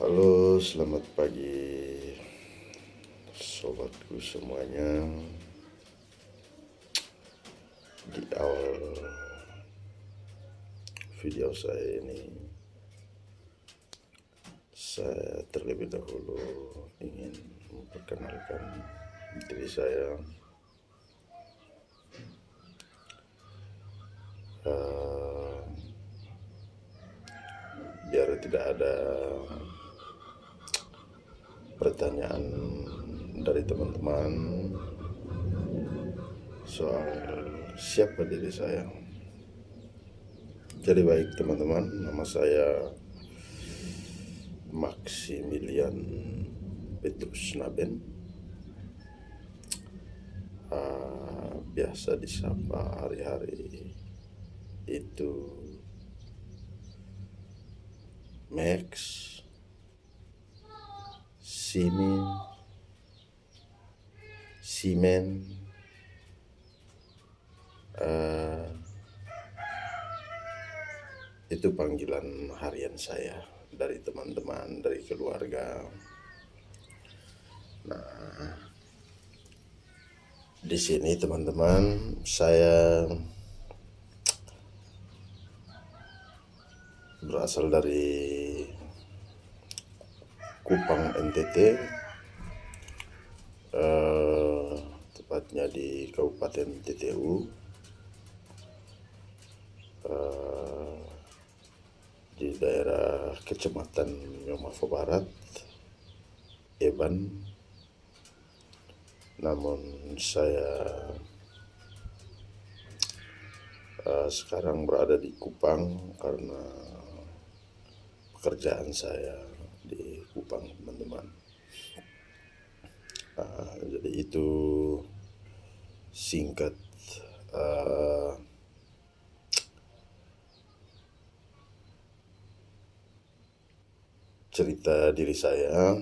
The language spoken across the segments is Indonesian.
Halo, selamat pagi sobatku semuanya. Di awal video saya ini, saya terlebih dahulu ingin memperkenalkan diri saya. Eh, Biar tidak ada pertanyaan dari teman-teman soal siapa diri saya. Jadi baik teman-teman, nama saya Maximilian Petrus Naben, biasa disapa hari-hari itu Max, Simen, itu panggilan harian saya dari teman-teman, dari keluarga. Nah, di sini teman-teman, saya berasal dari Kupang, NTT, tepatnya di Kabupaten TTU, di daerah Kecamatan Nyomafa Barat, Eban. Namun saya sekarang berada di Kupang karena pekerjaan saya di Kupang, teman-teman. Jadi itu singkat cerita diri saya.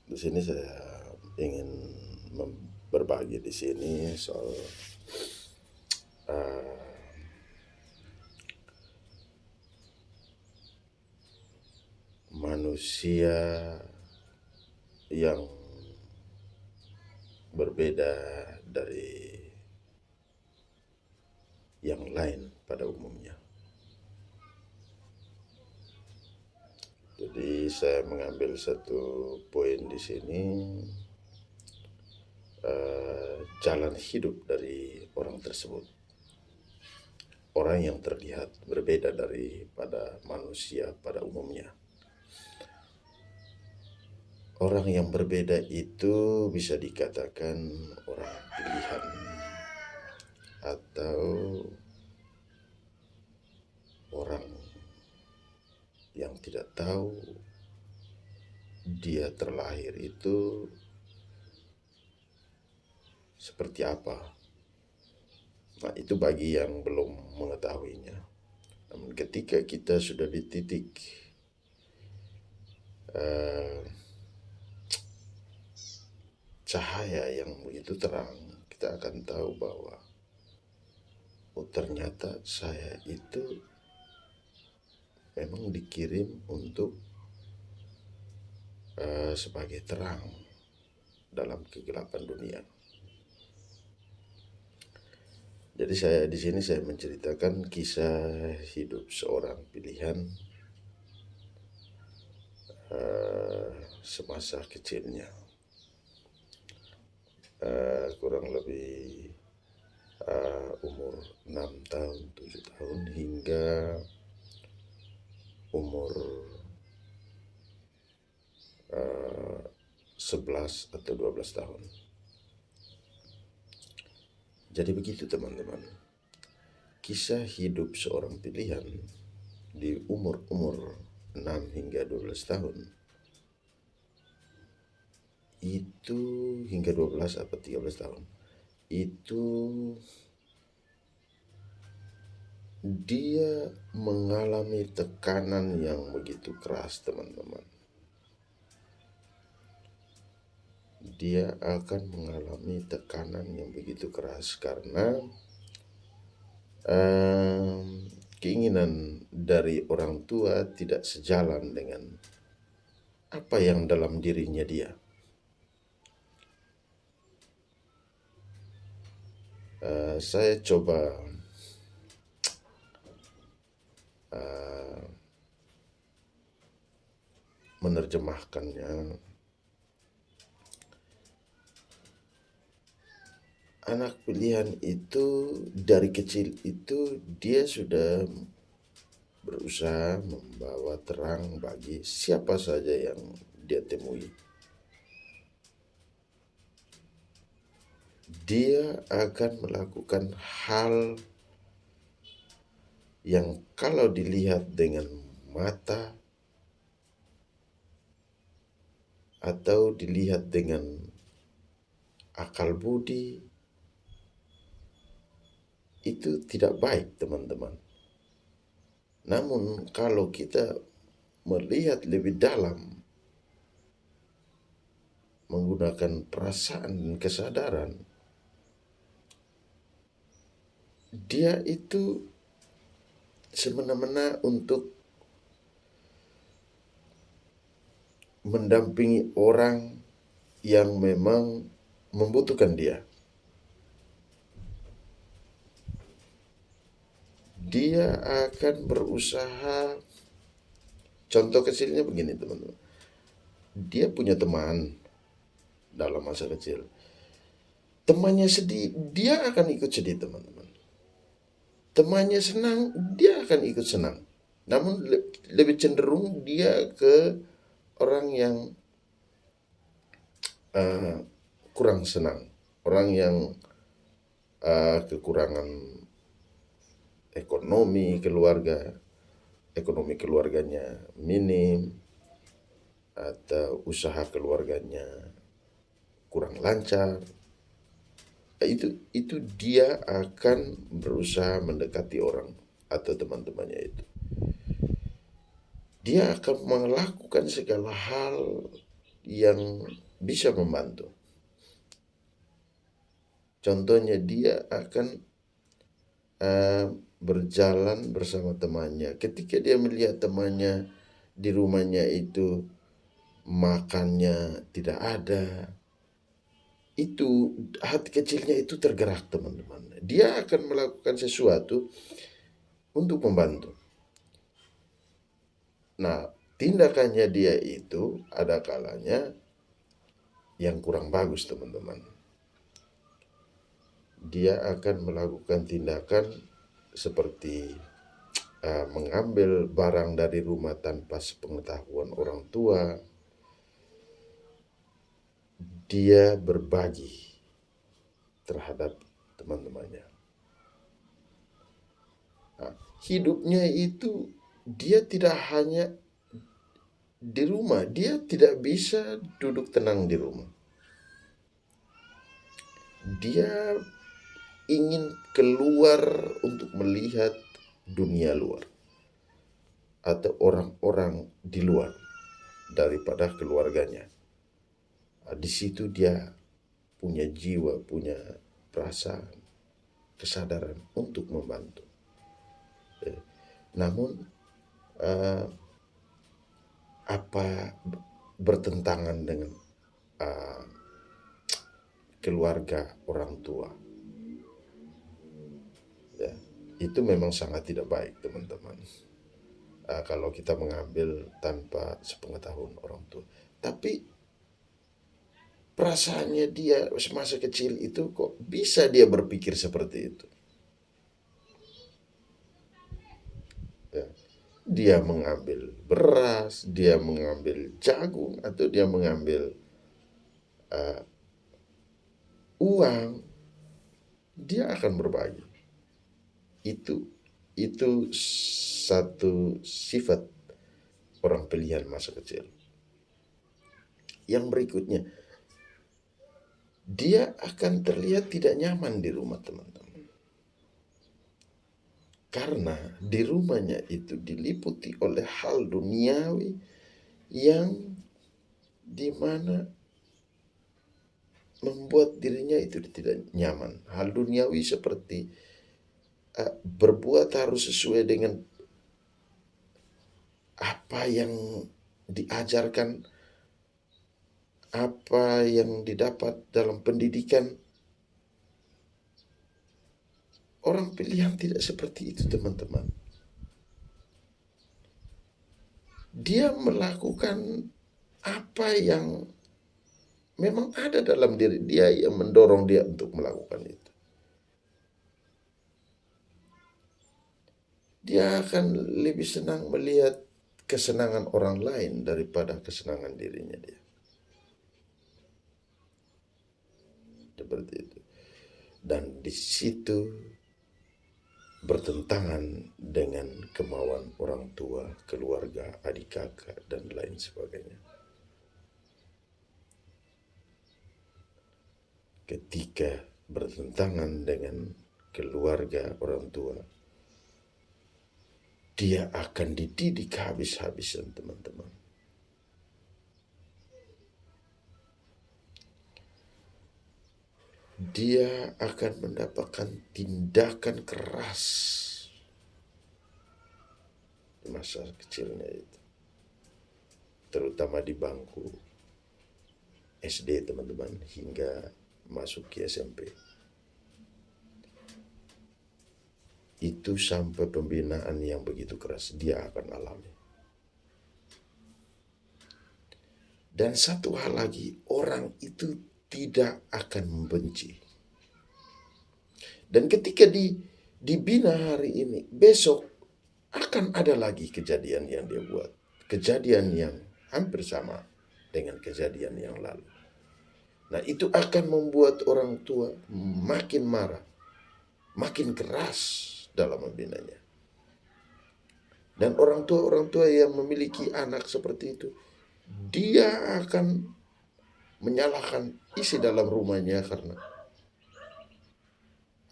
Di sini saya ingin berbagi di sini soal manusia yang berbeda dari yang lain pada umumnya. Jadi saya mengambil satu poin di sini, jalan hidup dari orang tersebut. Orang yang terlihat berbeda daripada manusia pada umumnya. Orang yang berbeda itu bisa dikatakan orang pilihan atau orang yang tidak tahu dia terlahir itu seperti apa. Nah, itu bagi yang belum mengetahuinya. Namun ketika kita sudah di titik cahaya yang begitu terang, kita akan tahu bahwa ternyata saya itu memang dikirim untuk sebagai terang dalam kegelapan dunia. Jadi di sini saya menceritakan kisah hidup seorang pilihan semasa kecilnya, kurang lebih umur 6 tahun, 7 tahun hingga umur 11 atau 12 tahun. Jadi begitu teman-teman, kisah hidup seorang pilihan di umur-umur 6 hingga 12 tahun itu, hingga 12 atau 13 tahun itu, dia mengalami tekanan yang begitu keras teman-teman. Dia akan mengalami tekanan yang begitu keras karena keinginan dari orang tua tidak sejalan dengan apa yang dalam dirinya dia. Saya coba uh, menerjemahkannya. Anak pilihan itu dari kecil itu dia sudah berusaha membawa terang bagi siapa saja yang dia temui. Dia akan melakukan hal yang kalau dilihat dengan mata atau dilihat dengan akal budi itu tidak baik, teman-teman. Namun kalau kita melihat lebih dalam menggunakan perasaan dan kesadaran, dia itu semena-mena untuk mendampingi orang yang memang membutuhkan dia. Dia akan berusaha, contoh kecilnya begini teman-teman. Dia punya teman dalam masa kecil. Temannya sedih, dia akan ikut sedih, teman-teman. Temannya senang, dia akan ikut senang. Namun lebih cenderung dia ke orang yang kurang senang, orang yang kekurangan ekonomi keluarganya minim, atau usaha keluarganya kurang lancar. Itu dia akan berusaha mendekati orang atau teman-temannya itu. Dia akan melakukan segala hal yang bisa membantu. Contohnya dia akan berjalan bersama temannya. Ketika dia melihat temannya di rumahnya itu makannya tidak ada, itu hati kecilnya itu tergerak, teman-teman. Dia akan melakukan sesuatu untuk membantu. Nah, tindakannya dia itu ada kalanya yang kurang bagus, teman-teman. Dia akan melakukan tindakan seperti mengambil barang dari rumah tanpa sepengetahuan orang tua. Dia berbagi terhadap teman-temannya. Nah, hidupnya itu dia tidak hanya di rumah, dia tidak bisa duduk tenang di rumah. Dia ingin keluar untuk melihat dunia luar atau orang-orang di luar daripada keluarganya. Nah, di situ dia punya jiwa, punya perasaan, kesadaran untuk membantu. Namun apa bertentangan dengan keluarga orang tua, ya, itu memang sangat tidak baik, teman-teman. Kalau kita mengambil tanpa sepengetahuan orang tua. Tapi perasaannya dia semasa kecil itu kok bisa dia berpikir seperti itu. Ya. Dia mengambil beras, dia mengambil jagung, atau dia mengambil uang, dia akan berbagi. Itu satu sifat orang pilihan masa kecil. Yang berikutnya, dia akan terlihat tidak nyaman di rumah, teman-teman. Karena di rumahnya itu diliputi oleh hal duniawi yang dimana membuat dirinya itu tidak nyaman. Hal duniawi seperti berbuat harus sesuai dengan apa yang diajarkan apa yang didapat dalam pendidikan. Orang pilihan tidak seperti itu, teman-teman. Dia melakukan apa yang memang ada dalam diri dia yang mendorong dia untuk melakukan itu. Dia akan lebih senang melihat kesenangan orang lain daripada kesenangan dirinya dia. Seperti itu. Dan di situ bertentangan dengan kemauan orang tua, keluarga, adik kakak, dan lain sebagainya. Ketika bertentangan dengan keluarga orang tua, dia akan dididik habis-habisan, teman-teman. Dia akan mendapatkan tindakan keras di masa kecilnya itu, terutama di bangku SD, teman-teman, hingga masuk ke SMP. Itu sampai pembinaan yang begitu keras dia akan alami. Dan satu hal lagi, orang itu tidak akan membenci. Dan ketika dibina hari ini, besok akan ada lagi kejadian yang dia buat. Kejadian yang hampir sama dengan kejadian yang lalu. Nah, itu akan membuat orang tua makin marah, makin keras dalam membinanya. Dan orang tua yang memiliki anak seperti itu, dia akan menyalahkan isi dalam rumahnya karena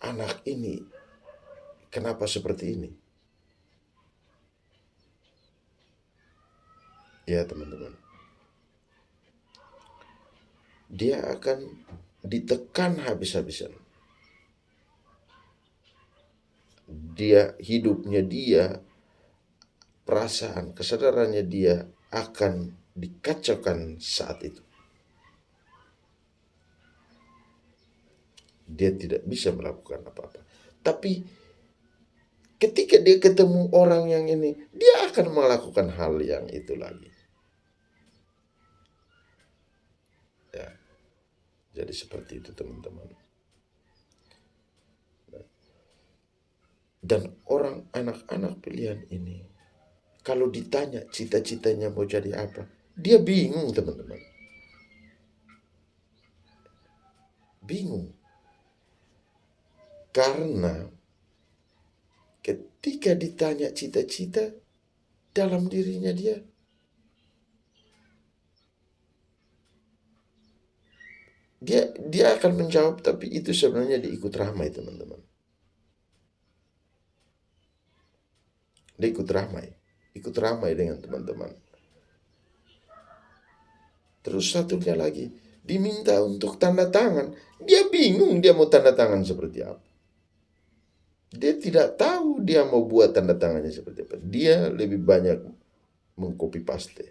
anak ini kenapa seperti ini. Ya, teman-teman. Dia akan ditekan habis-habisan. Hidupnya dia, perasaan, kesadarannya dia akan dikacaukan saat itu. Dia tidak bisa melakukan apa-apa. Tapi ketika dia ketemu orang yang ini, dia akan melakukan hal yang itu lagi. Ya. Jadi seperti itu, teman-teman. Dan anak-anak pilihan ini, kalau ditanya cita-citanya mau jadi apa, dia bingung, teman-teman. Bingung. Karena ketika ditanya cita-cita dalam dirinya dia akan menjawab, tapi itu sebenarnya diikut ramai, teman-teman. Dia ikut ramai dengan teman-teman. Terus satunya lagi, diminta untuk tanda tangan. Dia bingung dia mau tanda tangan seperti apa. Dia tidak tahu dia mau buat tanda tangannya seperti apa. Dia lebih banyak mengcopy paste.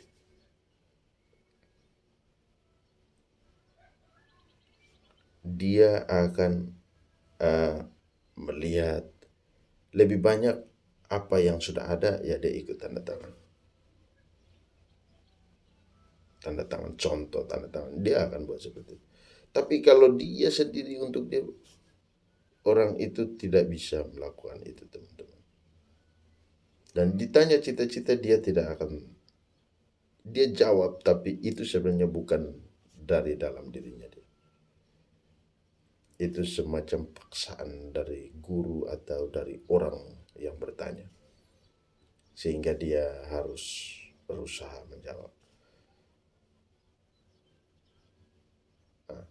Dia akan melihat lebih banyak apa yang sudah ada, ya dia ikut tanda tangan. Tanda tangan, contoh tanda tangan, dia akan buat seperti itu. Tapi kalau dia sendiri untuk dia, orang itu tidak bisa melakukan itu, teman-teman. Dan ditanya cita-cita, dia tidak akan, dia jawab, tapi itu sebenarnya bukan dari dalam dirinya dia. Itu semacam paksaan dari guru atau dari orang yang bertanya, sehingga dia harus berusaha menjawab. Nah,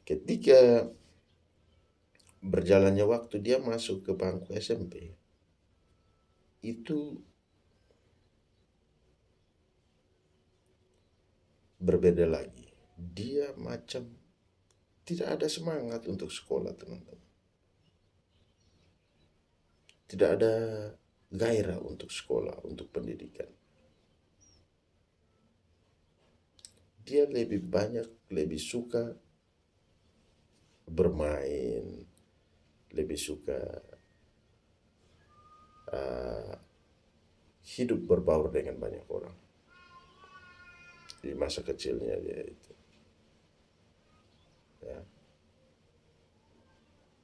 ketika berjalannya waktu, dia masuk ke bangku SMP, itu berbeda lagi. Dia macam tidak ada semangat untuk sekolah, teman-teman. Tidak ada gairah untuk sekolah, untuk pendidikan. Dia lebih banyak, lebih suka bermain, lebih suka uh, hidup berbaur dengan banyak orang di masa kecilnya dia itu. Ya.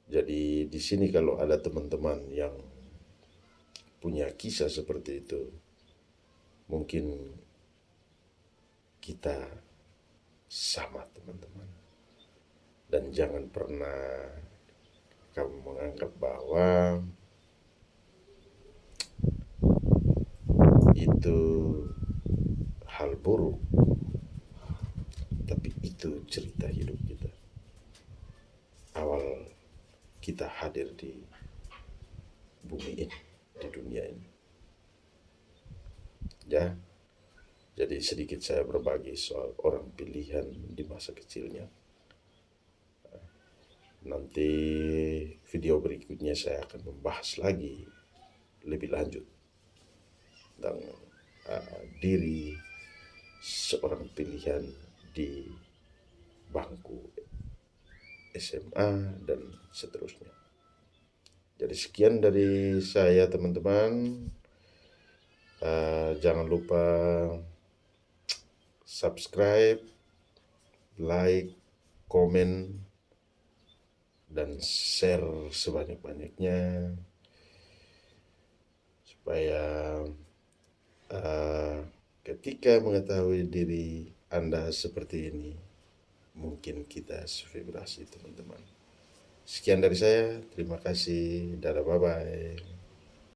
Jadi di sini kalau ada teman-teman yang punya kisah seperti itu, mungkin kita sama teman-teman. Dan jangan pernah kamu menganggap bahwa itu hal buruk, tapi itu cerita hidup kita. Awal kita hadir di bumi ini, di dunia ini. Ya, jadi sedikit saya berbagi soal orang pilihan di masa kecilnya. Nanti video berikutnya saya akan membahas lagi lebih lanjut tentang diri seorang pilihan di bangku SMA dan seterusnya. Jadi sekian dari saya teman-teman. Jangan lupa subscribe, like, komen, dan share sebanyak-banyaknya supaya ketika mengetahui diri Anda seperti ini, mungkin kita sevibrasi teman-teman. Sekian dari saya, terima kasih, dadah, bye-bye.